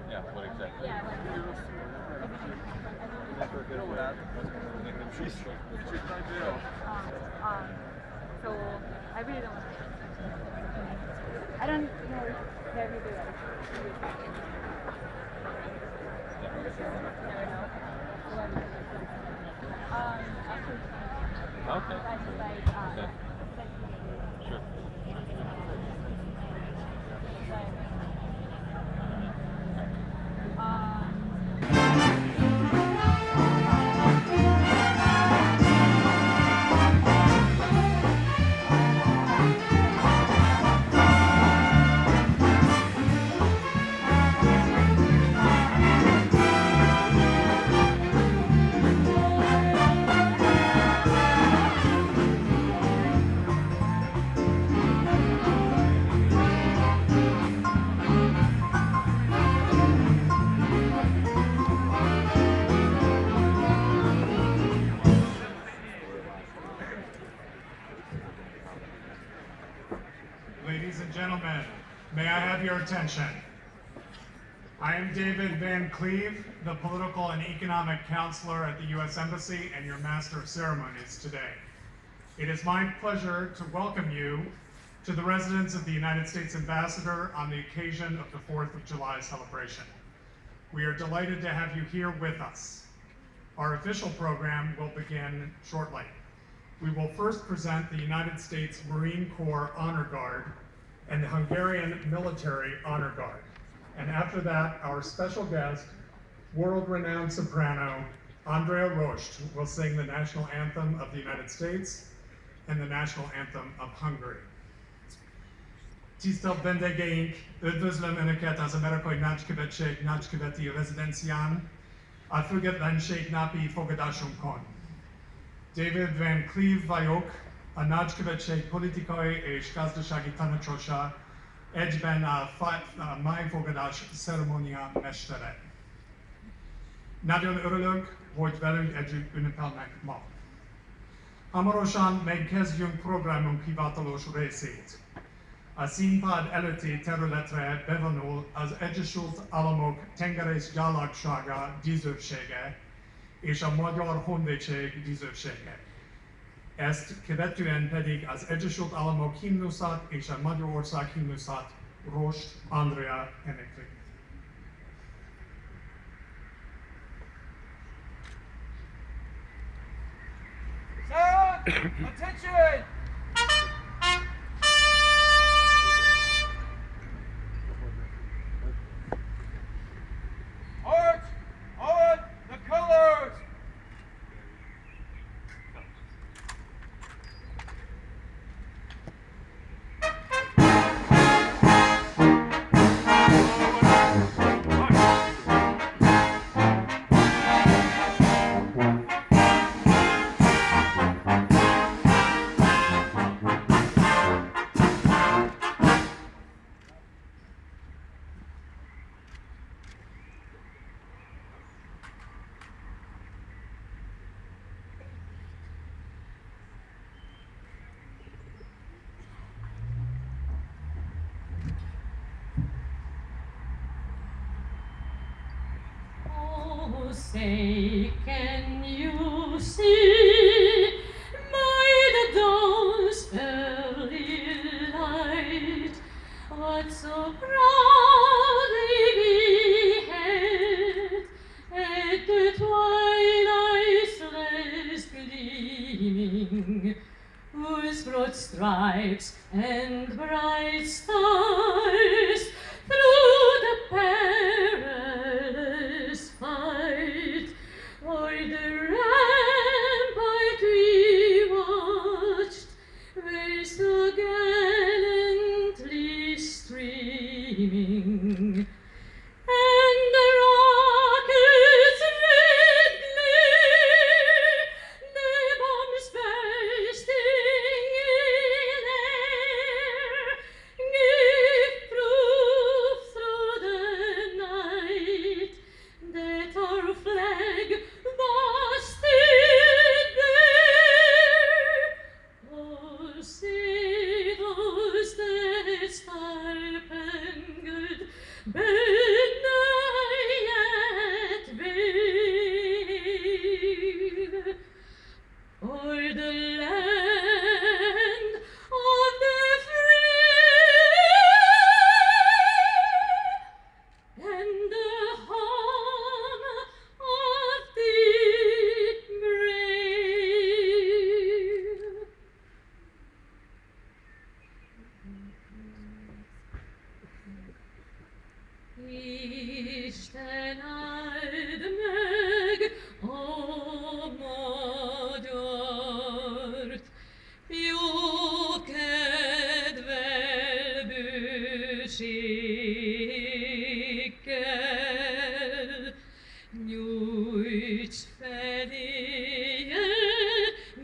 Yeah, what exactly? So I really don't. I don't know if they will do that. Never know. Okay. Okay. Sure. Ladies and gentlemen, may I have your attention? I am David Van Cleve, the political and economic counselor at the U.S. Embassy and your master of ceremonies today. It is my pleasure to welcome you to the residence of the United States Ambassador on the occasion of the 4th of July celebration. We are delighted to have you here with us. Our official program will begin shortly. We will first present the United States Marine Corps Honor Guard and the Hungarian Military Honor Guard. And after that, our special guest, world-renowned soprano, Andrea Rost, will sing the national anthem of the United States and the national anthem of Hungary. Tisztelt vendégeink, üdvözlöm Önöket az Amerikai Nagykövetség nagyköveti rezidencián, a Függetlenség napi fogadásunkon. David Van Cleve vagyok, a Nagykövetség politikai és gazdasági tanácsosa, egyben a májfogadás ceremónia mestere. Nagyon örülök, hogy velünk együtt ünnepelnek ma. Hamarosan megkezdjünk programunk hivatalos részét. A színpad előtti területre bevonul az Egyesült Államok tengerész gyalogsága díszőrsége és a Magyar Honvédség díszőrsége. Ezt követően pedig az Egyesült Államok himnuszát és a Magyarország himnuszát Rost Andrea énekli. Attention! March on the colors! Say, can you see by the dawn's early light what so proudly we hailed at the twilight's last gleam? whose broad stripes and bright stars through the perilous fight o'er the rampart we watched, were so gallantly streaming, and the rockets' red glare, the bombs bursting in air, gave proof through the night that our flag was still there. Oh, say those that star-spangled banner yet wave o'er the land of the free and the home of the brave. İştenaydı meg o modort, yok edvel büşikkel, nyújts feléje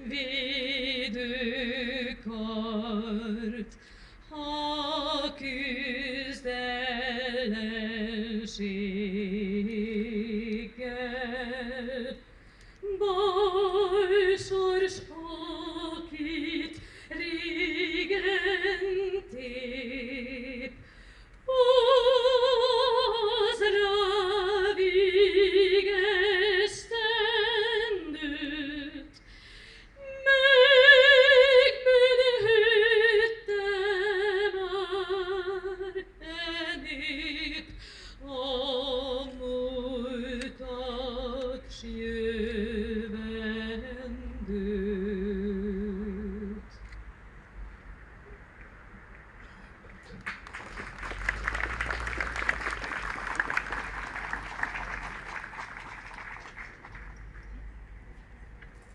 védő kart, ha küzd ellenséggel. Baj sors, akit régen tép, hozra vigesztendőt, megbűnhődte már enép a múltak s jövendőt.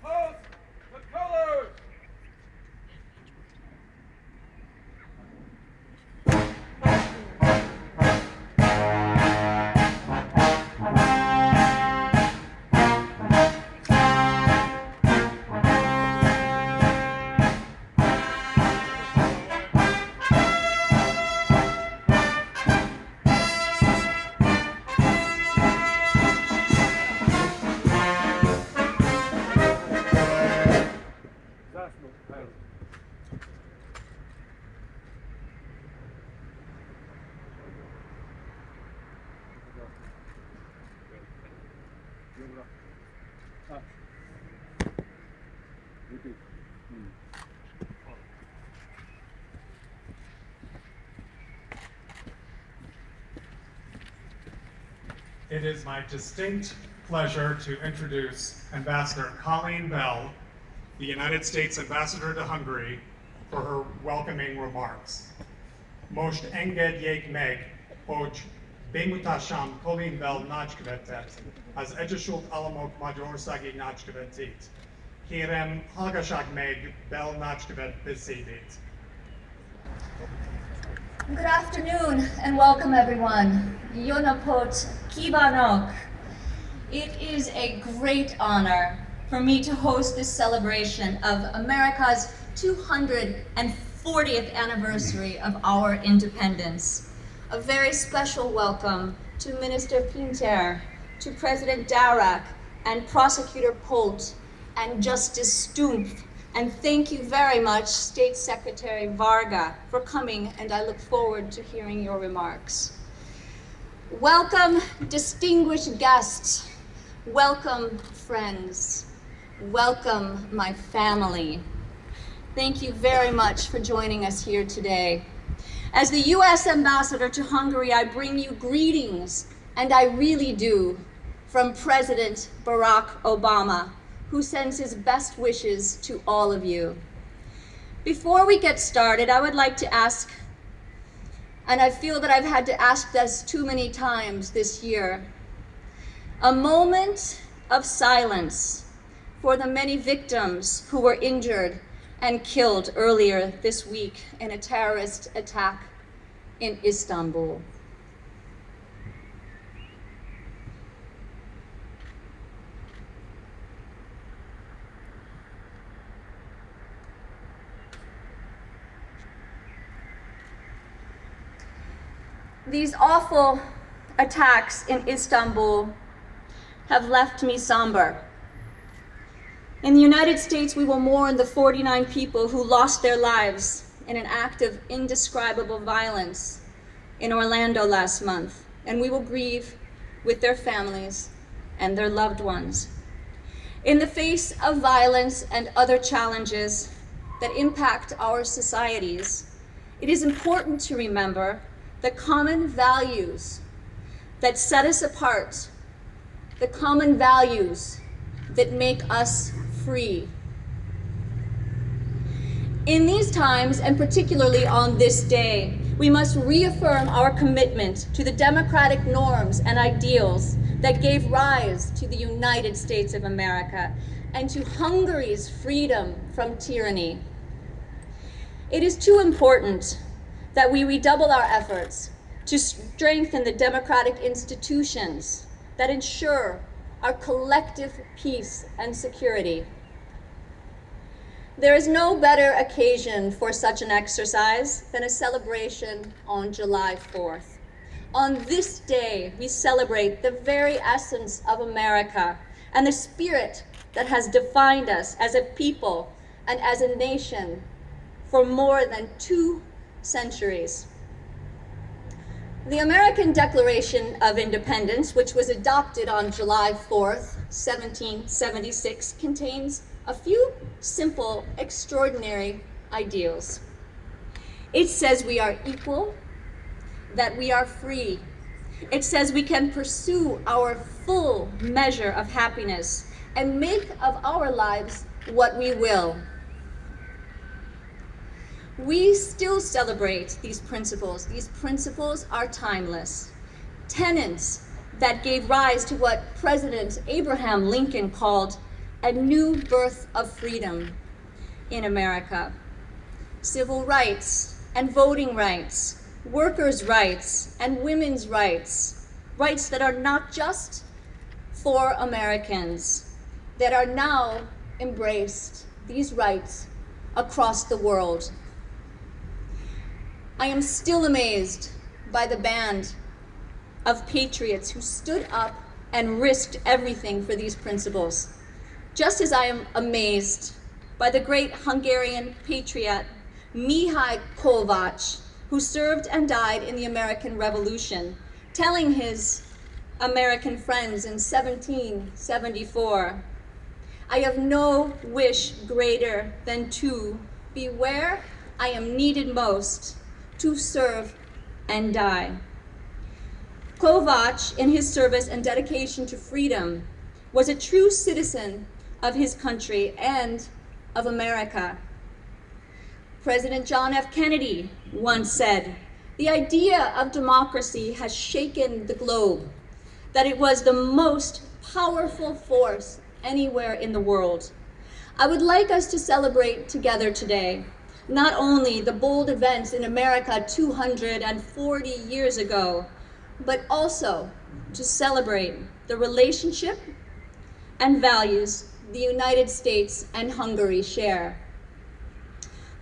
Host the colors! It is my distinct pleasure to introduce Ambassador Colleen Bell, the United States Ambassador to Hungary, for her welcoming remarks. Most engedjék meg, hogy bemutassam Colleen Bell nagykövetet, az Egyesült Államok Magyarországi nagykövetét. Kérem, hallgassák meg Bell nagykövet beszédét. Good afternoon and welcome everyone. Jó napot kívánok. It is a great honor for me to host this celebration of America's 240th anniversary of our independence. A very special welcome to Minister Pinter, to President Darack, and Prosecutor Polt, and Justice Stumpf. And thank you very much, State Secretary Varga, for coming, and I look forward to hearing your remarks. Welcome, distinguished guests. Welcome, friends. Welcome, my family. Thank you very much for joining us here today. As the U.S. Ambassador to Hungary, I bring you greetings, and I really do, from President Barack Obama, who sends his best wishes to all of you. Before we get started, I would like to ask, and I feel that I've had to ask this too many times this year, a moment of silence for the many victims who were injured and killed earlier this week in a terrorist attack in Istanbul. These awful attacks in Istanbul have left me somber. In the United States, we will mourn the 49 people who lost their lives in an act of indescribable violence in Orlando last month, and we will grieve with their families and their loved ones. In the face of violence and other challenges that impact our societies, it is important to remember the common values that set us apart, the common values that make us free. In these times, and particularly on this day, we must reaffirm our commitment to the democratic norms and ideals that gave rise to the United States of America and to Hungary's freedom from tyranny. It is too important that we redouble our efforts to strengthen the democratic institutions that ensure our collective peace and security. There is no better occasion for such an exercise than a celebration on July 4th. On this day, we celebrate the very essence of America and the spirit that has defined us as a people and as a nation for more than 2 centuries. The American Declaration of Independence, which was adopted on July 4th, 1776, contains a few simple, extraordinary ideals. It says we are equal, that we are free. It says we can pursue our full measure of happiness and make of our lives what we will. We still celebrate these principles. These principles are timeless. Tenets that gave rise to what President Abraham Lincoln called a new birth of freedom in America. Civil rights and voting rights, workers' rights and women's rights, rights that are not just for Americans, that are now embraced, these rights, across the world. I am still amazed by the band of patriots who stood up and risked everything for these principles. Just as I am amazed by the great Hungarian patriot Mihai Kovács, who served and died in the American Revolution, telling his American friends in 1774, "I have no wish greater than to be where I am needed most, to serve and die." Kovács, in his service and dedication to freedom, was a true citizen of his country and of America. President John F. Kennedy once said, "The idea of democracy has shaken the globe, that it was the most powerful force anywhere in the world." I would like us to celebrate together today not only the bold events in America 240 years ago, but also to celebrate the relationship and values the United States and Hungary share.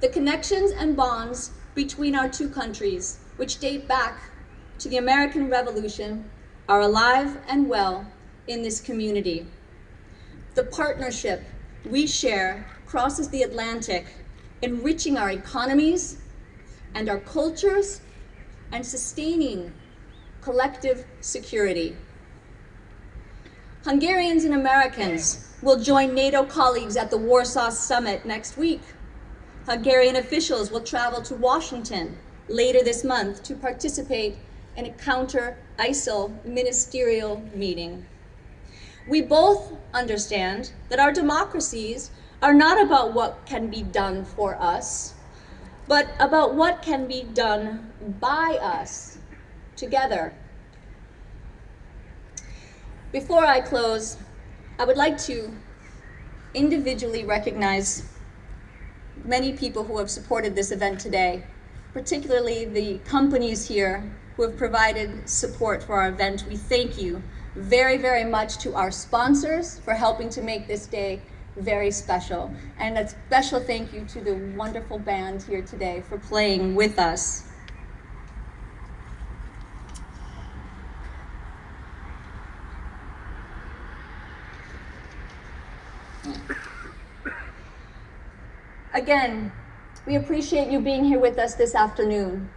The connections and bonds between our two countries, which date back to the American Revolution, are alive and well in this community. The partnership we share crosses the Atlantic, enriching our economies and our cultures and sustaining collective security. Hungarians and Americans will join NATO colleagues at the Warsaw Summit next week. Hungarian officials will travel to Washington later this month to participate in a counter-ISIL ministerial meeting. We both understand that our democracies are not about what can be done for us, but about what can be done by us together. Before I close, I would like to individually recognize many people who have supported this event today, particularly the companies here who have provided support for our event. We thank you very, very much to our sponsors for helping to make this day very special. And a special thank you to the wonderful band here today for playing with us. Again, we appreciate you being here with us this afternoon.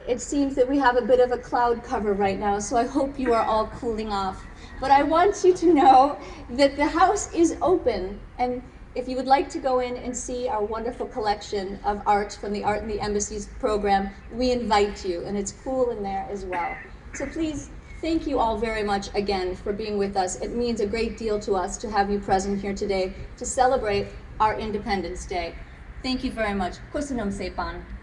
It seems that we have a bit of a cloud cover right now, so I hope you are all cooling off. But I want you to know that the house is open, and if you would like to go in and see our wonderful collection of art from the Art in the Embassies program, we invite you, and it's cool in there as well. So please, thank you all very much again for being with us. It means a great deal to us to have you present here today to celebrate our Independence Day. Thank you very much. Köszönöm szépen.